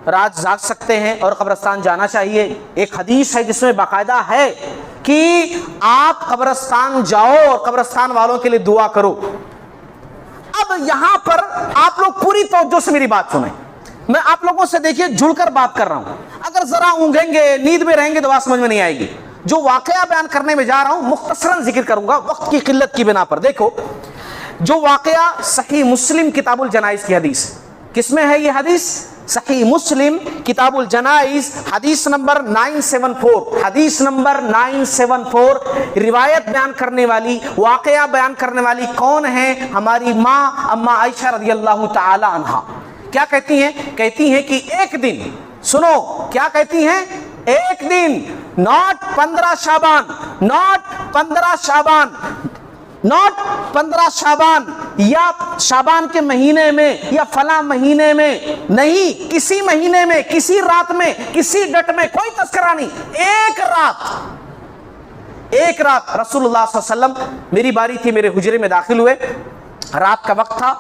رات جاگ سکتے ہیں اور قبرستان جانا چاہیے۔ ایک حدیث ہے جس میں باقاعدہ ہے کہ آپ قبرستان جاؤ اور قبرستان والوں کے لیے دعا کرو۔ اب یہاں پر آپ لوگ پوری توجہ سے میری بات سنیں، میں آپ لوگوں سے دیکھیے جڑ کر بات کر رہا ہوں، اگر ذرا اونگیں گے، نیند میں رہیں گے تو بات سمجھ میں نہیں آئے گی۔ جو واقعہ بیان کرنے میں جا رہا ہوں مختصراً ذکر کروں گا وقت کی قلت کی بنا پر۔ دیکھو، جو واقعہ صحیح مسلم کتاب الجنائز کی حدیث، کس میں ہے یہ حدیث؟ صحیح مسلم کتاب الجنائز حدیث نمبر 974، حدیث نمبر 974۔ روایت بیان کرنے والی، واقعہ بیان کرنے والی کون ہے؟ ہماری ماں اما عائشہ رضی اللہ تعالی عنہا۔ کیا کہتی ہیں؟ کہتی ہیں کہ ایک دن، سنو کیا کہتی ہیں، ایک دن، ناٹ 15 شعبان، ناٹ 15 شعبان، ناٹ 15 شعبان، یا شعبان کے مہینے میں یا فلاں مہینے میں نہیں، کسی مہینے میں، کسی رات میں، کسی ڈٹ میں کوئی تذکرہ نہیں، ایک رات رسول اللہ صلی اللہ علیہ وسلم، میری باری تھی، میرے حجرے میں داخل ہوئے، رات کا وقت تھا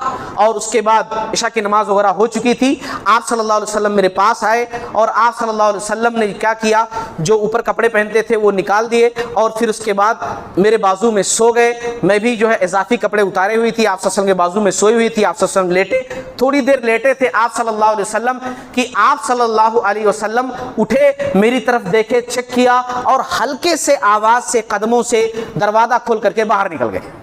اور اس کے بعد عشاء کی نماز وغیرہ ہو چکی تھی، آپ صلی اللہ علیہ وسلم میرے پاس آئے اور آپ صلی اللہ علیہ وسلم نے کیا کیا، جو اوپر کپڑے پہنتے تھے وہ نکال دیے اور پھر اس کے بعد میرے بازو میں سو گئے، میں بھی جو ہے اضافی کپڑے اتارے ہوئی تھی، آپ صلی اللہ علیہ وسلم کے بازو میں سوئی ہوئی تھی، آپ صلی اللہ علیہ وسلم لیٹے، تھوڑی دیر لیٹے تھے آپ صلی اللہ علیہ وسلم کہ آپ صلی اللہ علیہ وسلم اٹھے، میری طرف دیکھے، چیک کیا اور ہلکے سے آواز سے قدموں سے دروازہ کھول کر کے باہر نکل گئے۔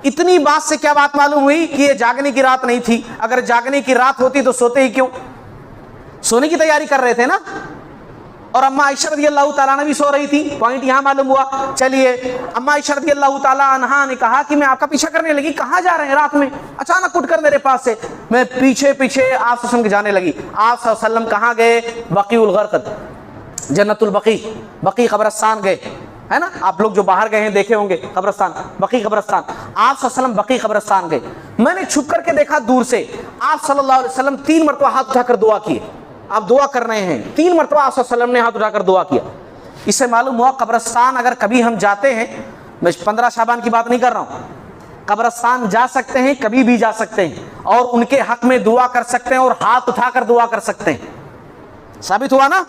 اتنی بات سے کیا بات معلوم ہوئی کہ یہ جاگنے کی رات نہیں تھی، اگر جاگنے کی رات ہوتی تو سوتے ہی کیوں، سونے کی تیاری کر رہے تھے نا، اور اماں عائشہ رضی اللہ تعالیٰ عنہ بھی سو رہی تھی، پوائنٹ یہاں معلوم ہوا۔ چلیے اماں عائشہ رضی اللہ تعالیٰ عنہ نے کہا کہ میں آپ کا پیچھا کرنے لگی، کہاں جا رہے ہیں رات میں، اچانک اٹھ کر میرے پاس سے، میں پیچھے آپ صلی اللہ علیہ وسلم کے جانے لگی۔ آپ صلی اللہ علیہ وسلم کہاں گئے؟ بقیع الغرقد، جنت البقیع، بقیع قبرستان گئے، ہے نا، آپ لوگ جو باہر گئے ہیں دیکھے ہوں گے قبرستان، بقیع قبرستان، آپ صلی اللہ علیہ وسلم بقیع قبرستان گئے، میں نے چھپ کر کے دیکھا دور سے، آپ صلی اللہ علیہ وسلم 3 مرتبہ ہاتھ اٹھا کر دعا کیے، آپ دعا کر رہے ہیں، 3 مرتبہ آپ صلی اللہ علیہ وسلم نے ہاتھ اٹھا کر دعا کیا۔ اس سے معلوم ہوا قبرستان اگر کبھی ہم جاتے ہیں، میں 15 شعبان کی بات نہیں کر رہا ہوں، قبرستان جا سکتے ہیں، کبھی بھی جا سکتے ہیں اور ان کے حق میں دعا کر سکتے ہیں اور ہاتھ اٹھا کر دعا کر سکتے ہیں، ثابت ہوا نا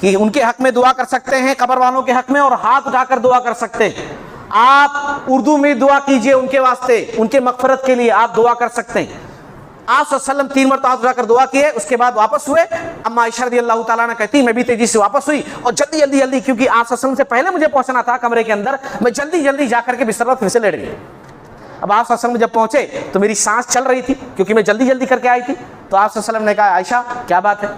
کہ ان کے حق میں دعا کر سکتے ہیں، قبر والوں کے حق میں، اور ہاتھ اٹھا کر دعا کر سکتے ہیں۔ آپ اردو میں دعا کیجئے ان کے واسطے، ان کے مغفرت کے لیے آپ دعا کر سکتے ہیں۔ آپ صلی اللہ علیہ وسلم 3 مرتبہ ہاتھ اٹھا کر دعا کیے، اس کے بعد واپس ہوئے۔ اما عائشہ رضی اللہ تعالیٰ نے کہتی میں بھی تیزی سے واپس ہوئی اور جلدی جلدی جلدی، کیونکہ آپ صلی اللہ علیہ وسلم سے پہلے مجھے پہنچنا تھا کمرے کے اندر، میں جلدی جلدی جا کر کے بستر پر پھر سے لیٹ گئی۔ اب آپ صلی اللہ علیہ وسلم جب پہنچے تو میری سانس چل رہی تھی کیونکہ میں جلدی جلدی کر کے آئی تھی، تو آپ صلی اللہ علیہ وسلم نے کہا عائشہ کیا بات ہے،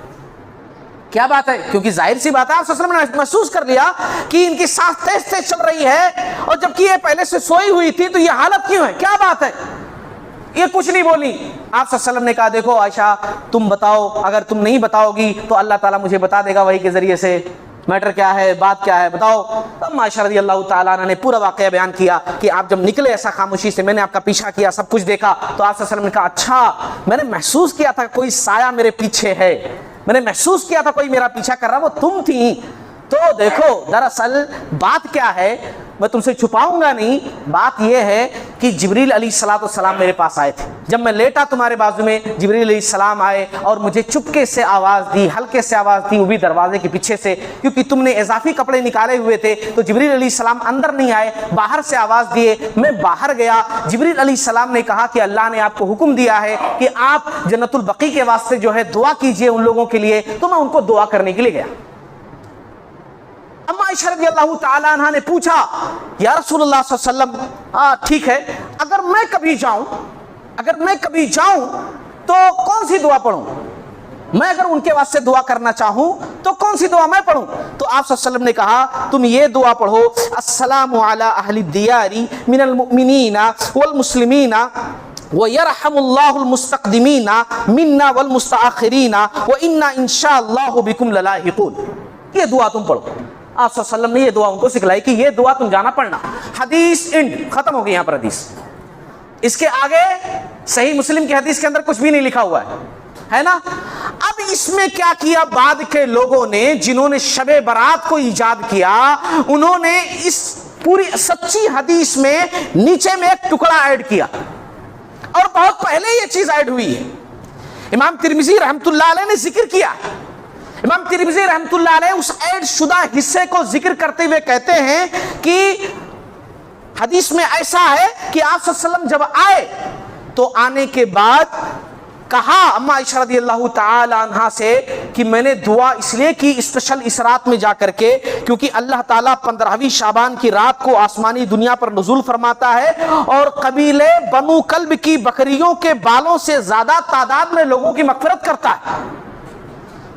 کیا بات ہے، کیونکہ ظاہر سی بات ہے آپ صلی اللہ علیہ وسلم نے محسوس کر لیا کہ ان کی سانس تیز تیز چل رہی ہے اور جبکہ یہ پہلے سے سوئی ہوئی تھی، تو یہ حالت کیوں ہے، کیا بات ہے، یہ کچھ نہیں بولی۔ آپ صلی اللہ علیہ وسلم نے کہا دیکھو عائشہ تم بتاؤ، اگر تم نہیں بتاؤ گی تو اللہ تعالیٰ مجھے بتا دے گا وحی کے ذریعے سے، میٹر کیا ہے، بات کیا ہے، بتاؤ۔ اب عائشہ رضی اللہ تعالیٰ عنہ نے پورا واقعہ بیان کیا کہ آپ جب نکلے ایسا خاموشی سے، میں نے آپ کا پیچھا کیا، سب کچھ دیکھا، تو آپ صلی اللہ علیہ وسلم نے کہا اچھا میں نے محسوس کیا تھا کوئی سایہ میرے پیچھے ہے، میں نے محسوس کیا تھا کوئی میرا پیچھا کر رہا، وہ تم تھی۔ تو دیکھو دراصل بات کیا ہے، میں تم سے چھپاؤں گا نہیں، بات یہ ہے کہ جبریل علیہ السلام میرے پاس آئے تھے، جب میں لیٹا تمہارے بازو میں جبریل علیہ السلام آئے اور مجھے چپکے سے آواز دی، ہلکے سے آواز دی، وہ بھی دروازے کے پیچھے سے، کیونکہ تم نے اضافی کپڑے نکالے ہوئے تھے، تو جبریل علیہ السلام اندر نہیں آئے، باہر سے آواز دیے، میں باہر گیا، جبریل علیہ السلام نے کہا کہ اللہ نے آپ کو حکم دیا ہے کہ آپ جنت البقیع کے واسطے جو ہے دعا کیجئے ان لوگوں کے لیے، تو میں ان کو دعا کرنے کے لیے گیا۔ اما عائشہ رضی اللہ تعالیٰ عنہ نے پوچھا یا رسول اللہ صلی اللہ علیہ وسلم ٹھیک ہے، اگر میں کبھی جاؤں تو کون سی دعا پڑھوں، میں اگر ان کے واسطے دعا کرنا چاہوں تو کون سی دعا میں پڑھوں؟ تو آپ صلی اللہ علیہ وسلم نے کہا تم یہ دعا پڑھو، السلام علی اہل الدیار من المؤمنین والمسلمین وَيَرْحَمُ اللَّهُ الْمُسْتَقْدِمِينَ مِنَّا وَالْمُسْتَأَخِرِينَ وَإِنَّا إِنْ شَاءَ اللَّهُ بِكُمْ لَلَاحِقُونَ۔ یہ دعا تم پڑھو، آپ صلی اللہ علیہ وسلم نے یہ دعا ان کو سکھلائی کہ یہ دعا تم جانا پڑھنا۔ حدیث انڈ ختم ہو گئی یہاں پر حدیث، اس کے آگے صحیح مسلم کی حدیث کے اندر کچھ بھی نہیں لکھا ہوا ہے نا۔ اب اس میں کیا کیا بعد کے لوگوں نے جنہوں نے شب برات کو ایجاد کیا، انہوں نے اس پوری سچی حدیث میں نیچے میں ایک ٹکڑا ایڈ کیا، اور بہت پہلے یہ چیز ایڈ ہوئی ہے۔ امام ترمذی رحمۃ اللہ علیہ نے ذکر کیا، امام ترمذی رحمۃ اللہ علیہ اس ایڈ شدہ حصے کو ذکر کرتے ہوئے کہتے ہیں کہ حدیث میں ایسا ہے کہ آپ صلی اللہ علیہ وسلم جب آئے تو آنے کے بعد کہا اما عائشہ رضی اللہ تعالی عنہ سے کہ میں نے دعا اس لیے کی اسپیشل اس رات میں جا کر کے کیونکہ اللہ تعالیٰ 15ویں شعبان کی رات کو آسمانی دنیا پر نزول فرماتا ہے اور قبیلے بنو کلب کی بکریوں کے بالوں سے زیادہ تعداد میں لوگوں کی مغفرت کرتا ہے۔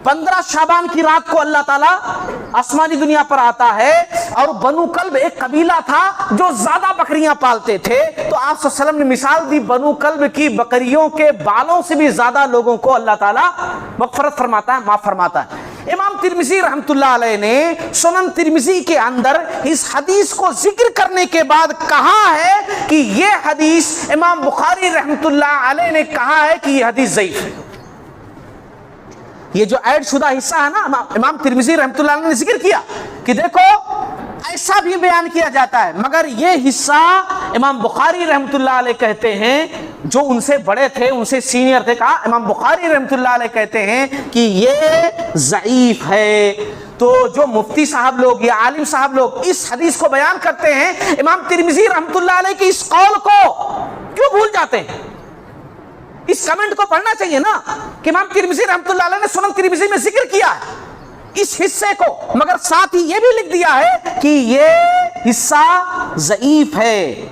15 شعبان کی رات کو اللہ تعالیٰ آسمانی دنیا پر آتا ہے، اور بنو کلب ایک قبیلہ تھا جو زیادہ بکریاں پالتے تھے، تو آپ صلی اللہ علیہ وسلم نے مثال دی بنو کلب کی بکریوں کے بالوں سے بھی زیادہ لوگوں کو اللہ تعالیٰ مغفرت فرماتا ہے، معاف فرماتا ہے۔ امام ترمذی رحمۃ اللہ علیہ نے سنن ترمذی کے اندر اس حدیث کو ذکر کرنے کے بعد کہا ہے کہ یہ حدیث امام بخاری رحمۃ اللہ علیہ نے کہا ہے کہ یہ حدیث ضعیف ہے۔ یہ جو ایڈ شدہ حصہ ہے نا، امام ترمذی رحمۃ اللہ علیہ نے ذکر کیا کہ دیکھو ایسا بھی بیان کیا جاتا ہے، مگر یہ حصہ امام بخاری رحمۃ اللہ علیہ کہتے ہیں، جو ان سے بڑے تھے، ان سے سینئر تھے، کہا امام بخاری رحمۃ اللہ علیہ کہتے ہیں کہ یہ ضعیف ہے۔ تو جو مفتی صاحب لوگ یا عالم صاحب لوگ اس حدیث کو بیان کرتے ہیں، امام ترمذی رحمۃ اللہ علیہ کی اس قول کو کیوں بھول جاتے ہیں؟ اس کمنٹ کو پڑھنا چاہیے نا کہ امام ترمذی رحمۃ اللہ علیہ نے سنن ترمذی میں ذکر کیا ہے اس حصے کو، مگر ساتھ ہی یہ بھی لکھ دیا ہے کہ یہ حصہ ضعیف ہے۔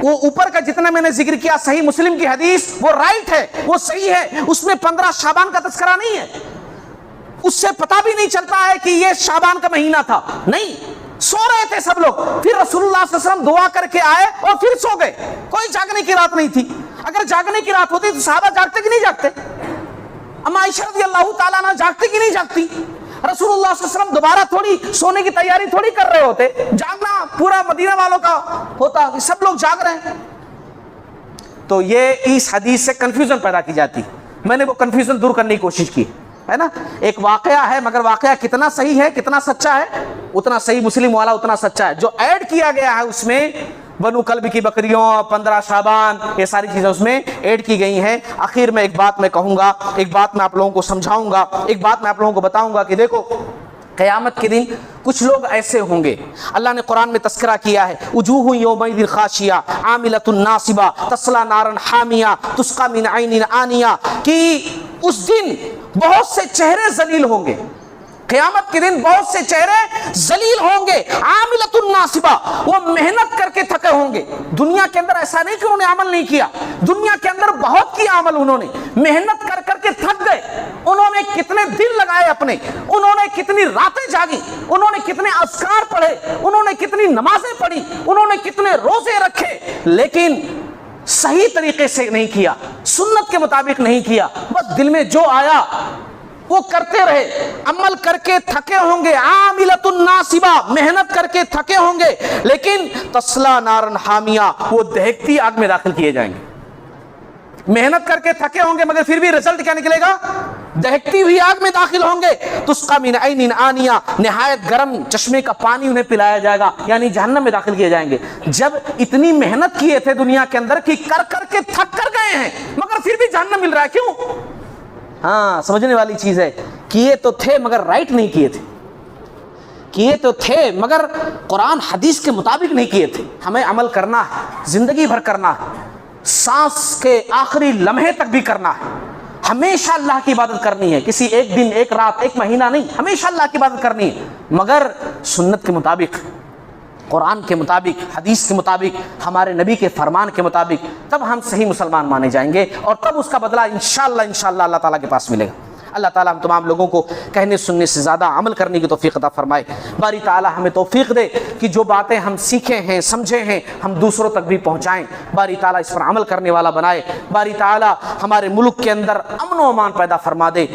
وہ اوپر کا جتنا میں نے ذکر کیا صحیح مسلم کی حدیث وہ رائٹ ہے، وہ صحیح ہے، اس میں 15 شعبان کا تذکرہ نہیں ہے، اس سے پتہ بھی نہیں چلتا ہے کہ یہ شعبان کا مہینہ تھا، نہیں، سو رہے تھے سب لوگ، پھر رسول اللہ صلی اللہ علیہ وسلم دعا کر کے آئے اور پھر سو گئے، کوئی جاگنے کی رات نہیں تھی۔ اگر جاگنے کی رات ہوتی تو صحابہ جاگتے کہ نہیں جاگتے؟ اما عائشہ رضی اللہ تعالیٰ عنہ جاگتے کہ نہیں جاگتی؟ رسول اللہ صلی اللہ علیہ وسلم دوبارہ تھوڑی سونے کی تیاری تھوڑی کر رہے ہوتے، جاگنا پورا مدینہ والوں کا ہوتا، سب لوگ جاگ رہے ہیں۔ تو یہ اس حدیث سے کنفیوژن پیدا کی جاتی، میں نے وہ کنفیوژن دور کرنے کی کوشش کی ہے نا۔ ایک واقعہ ہے، مگر واقعہ کتنا صحیح ہے، کتنا سچا ہے، اتنا صحیح مسلم والا اتنا سچا ہے۔ جو ایڈ کیا گیا ہے اس میں بنو کلب کی بکریوں، 15 شعبان، یہ ساری چیزیں اس میں ایڈ کی گئی ہیں۔ آخر میں ایک بات میں کہوں گا، ایک بات میں آپ لوگوں کو سمجھاؤں گا، ایک بات میں آپ لوگوں کو بتاؤں گا کہ دیکھو قیامت کے دن کچھ لوگ ایسے ہوں گے، اللہ نے قرآن میں تذکرہ کیا ہے، وجوہ یومئذ خاشعہ عاملۃ ناصبہ تصلی نارا حامیہ تسقی من عین آنیہ، کہ اس دن بہت سے چہرے ذلیل ہوں گے، قیامت کے دن بہت سے چہرے ذلیل ہوں گے، عاملۃ ناصبہ، وہ محنت کر کے تھکے ہوں گے۔ دنیا کے اندر ایسا نہیں کہ انہوں نے عمل نہیں کیا، دنیا کے اندر بہت کیا عمل، انہوں نے محنت کر کر کے تھک گئے، انہوں نے کتنے دن لگائے اپنے، انہوں نے کتنی راتیں جاگی، انہوں نے کتنے اذکار پڑھے، انہوں نے کتنی نمازیں پڑھی، انہوں نے کتنے روزے رکھے، لیکن صحیح طریقے سے نہیں کیا، سنت کے مطابق نہیں کیا، بس دل میں جو آیا وہ کرتے رہے، عمل کر کے تھکے ہوں گے، عاملۃ ناصبہ، محنت کر کے تھکے ہوں گے، لیکن تصلی نارا حامیہ، وہ دہکتی آگ میں داخل کیے جائیں گے۔ محنت کر کے تھکے ہوں گے مگر پھر بھی رزلٹ کیا نکلے گا؟ دہکتی ہوئی آگ میں داخل ہوں گے، تسقی من عین آنیہ، نہایت گرم چشمے کا پانی انہیں پلایا جائے گا، یعنی جہنم میں داخل کیے جائیں گے۔ جب اتنی محنت کیے تھے دنیا کے اندر کہ کر کر کے تھک کر گئے ہیں، مگر پھر بھی جہنم مل رہا ہے، کیوں؟ ہاں، سمجھنے والی چیز ہے، کیے تو تھے مگر رائٹ نہیں کیے تھے، کیے تو تھے مگر قرآن حدیث کے مطابق نہیں کیے تھے۔ ہمیں عمل کرنا ہے، زندگی بھر کرنا ہے، سانس کے آخری لمحے تک بھی کرنا ہے، ہمیشہ اللہ کی عبادت کرنی ہے، کسی ایک دن، ایک رات، ایک مہینہ نہیں، ہمیشہ اللہ کی عبادت کرنی ہے، مگر سنت کے مطابق، قرآن کے مطابق، حدیث کے مطابق، ہمارے نبی کے فرمان کے مطابق، تب ہم صحیح مسلمان مانے جائیں گے، اور تب اس کا بدلہ انشاءاللہ اللہ تعالیٰ کے پاس ملے گا۔ اللہ تعالیٰ ہم تمام لوگوں کو کہنے سننے سے زیادہ عمل کرنے کی توفیق عطا فرمائے۔ باری تعالیٰ ہمیں توفیق دے کہ جو باتیں ہم سیکھے ہیں، سمجھے ہیں، ہم دوسروں تک بھی پہنچائیں۔ باری تعالیٰ اس پر عمل کرنے والا بنائے۔ باری تعالیٰ ہمارے ملک کے اندر امن و امان پیدا فرما دے۔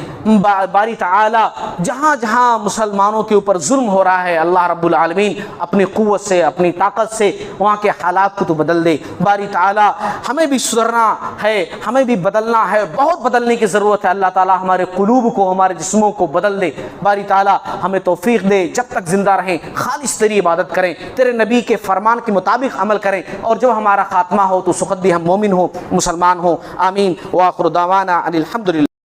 باری تعالیٰ جہاں جہاں مسلمانوں کے اوپر ظلم ہو رہا ہے، اللہ رب العالمین اپنی قوت سے، اپنی طاقت سے وہاں کے حالات کو تو بدل دے۔ باری تعالیٰ ہمیں بھی سدھرنا ہے، ہمیں بھی بدلنا ہے، بہت بدلنے کی ضرورت ہے۔ اللہ تعالیٰ ہمارے قلوب کو، ہمارے جسموں کو بدل دے۔ باری تعالیٰ ہمیں توفیق دے، جب تک زندہ رہیں خالص تیری عبادت کریں، تیرے نبی کے فرمان کے مطابق عمل کریں، اور جب ہمارا خاتمہ ہو تو سخت بھی ہم مومن ہوں، مسلمان ہوں۔ آمین۔ وآخر دعوانا ان الحمدللہ۔